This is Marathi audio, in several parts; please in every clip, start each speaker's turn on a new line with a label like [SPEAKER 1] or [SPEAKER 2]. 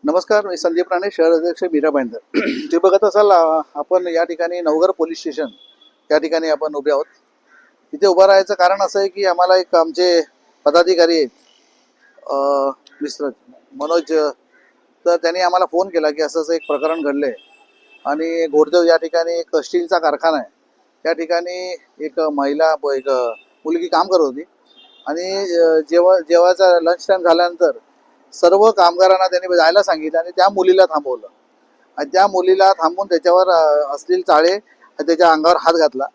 [SPEAKER 1] नमस्कार, मी संदीप राणे, शहर अध्यक्ष मीरा भाईंदर. ते बघत असाल आपण या ठिकाणी नवघर पोलीस स्टेशन या ठिकाणी आपण उभे आहोत. इथे उभं राहायचं कारण असं आहे की आम्हाला एक आमचे पदाधिकारी आहेत, मिस्टर मनोज, तर त्यांनी आम्हाला फोन केला की असं असं एक प्रकरण घडले आणि घोडदेव या ठिकाणी एक स्टीलचा कारखाना आहे. त्या ठिकाणी एक महिला एक मुलगी काम करत होती आणि जेव्हाचा लंच टाईम झाल्यानंतर सर्व कामगारांना त्यांनी जायला सांगितलं आणि त्या मुलीला थांबवलं आणि त्या मुलीला थांबवून त्याच्यावर अश्लील चाळे त्याच्या अंगावर हात घातला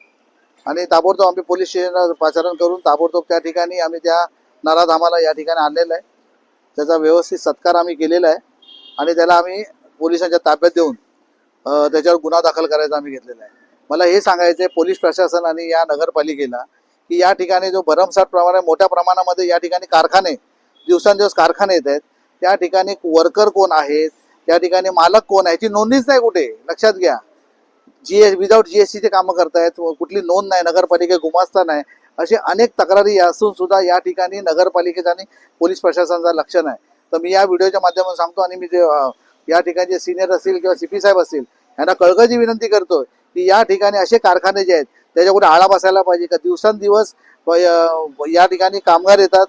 [SPEAKER 1] आणि ताबडतोब आम्ही पोलीस स्टेशनला पाचारण करून ताबडतोब त्या ठिकाणी आम्ही त्या नराधामाला या ठिकाणी आणलेलं आहे. त्याचा व्यवस्थित सत्कार आम्ही केलेला आहे आणि त्याला आम्ही पोलिसांच्या ताब्यात देऊन त्याच्यावर गुन्हा दाखल करायचा आम्ही घेतलेला आहे. मला हे सांगायचं आहे पोलीस प्रशासन आणि या नगरपालिकेला की या ठिकाणी जो भरमसाठ प्रमाणे मोठ्या प्रमाणामध्ये या ठिकाणी कारखाने दिवसांदिवस कारखाने येत आहेत, त्या ठिकाणी वर्कर कोण आहेत, त्या ठिकाणी मालक कोण आहे याची नोंदणीच नाही कुठे. लक्षात घ्या, विदाऊट जीएसटीचे कामं करतायत, कुठली नोंद नाही, नगरपालिका गुमास्ता नाही, असे अनेक तक्रारी असून सुद्धा या ठिकाणी नगरपालिकेचा आणि पोलीस प्रशासनाचा लक्ष नाही. तर मी या व्हिडिओच्या माध्यमातून सांगतो आणि मी जे या ठिकाणी सिनियर असतील किंवा सीपी साहेब असतील यांना कळकळीची विनंती करतो की या ठिकाणी असे कारखाने जे आहेत त्याच्याकडे आळा बसायला पाहिजे. का दिवसांदिवस या ठिकाणी कामगार येतात,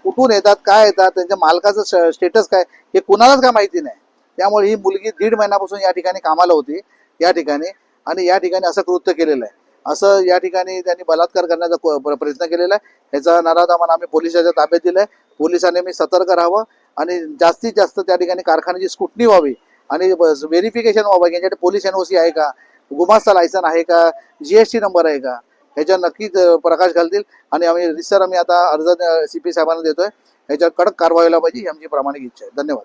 [SPEAKER 1] कुठून येतात, काय येतात, त्यांच्या मालकाचं स्टेटस काय हे कुणालाच काय माहिती नाही. त्यामुळे ही मुलगी 1.5 महिन्यापासून या ठिकाणी कामाला होती या ठिकाणी आणि या ठिकाणी असं कृत्य केलेलं आहे. असं या ठिकाणी त्यांनी बलात्कार करण्याचा प्रयत्न केलेला आहे. ह्याचा नराधामान आम्ही पोलिसाच्या ताब्यात दिलाय. पोलिसांनी मी सतर्क राहावं आणि जास्तीत जास्त त्या ठिकाणी कारखान्याची स्कुटनी व्हावी आणि व्हेरिफिकेशन व्हावं. यांच्याकडे पोलीस एनओसी आहे का, गुमास्ता लायसन आहे का, जीएसटी नंबर आहे का, ह्याच्यावर नक्कीच प्रकाश घालतील आणि आम्ही आता अर्ज सीपी साहेबांना देतोय. ह्याच्यावर कडक कारवाई व्हायला पाहिजे ही आमची प्रामाणिक इच्छा आहे. धन्यवाद.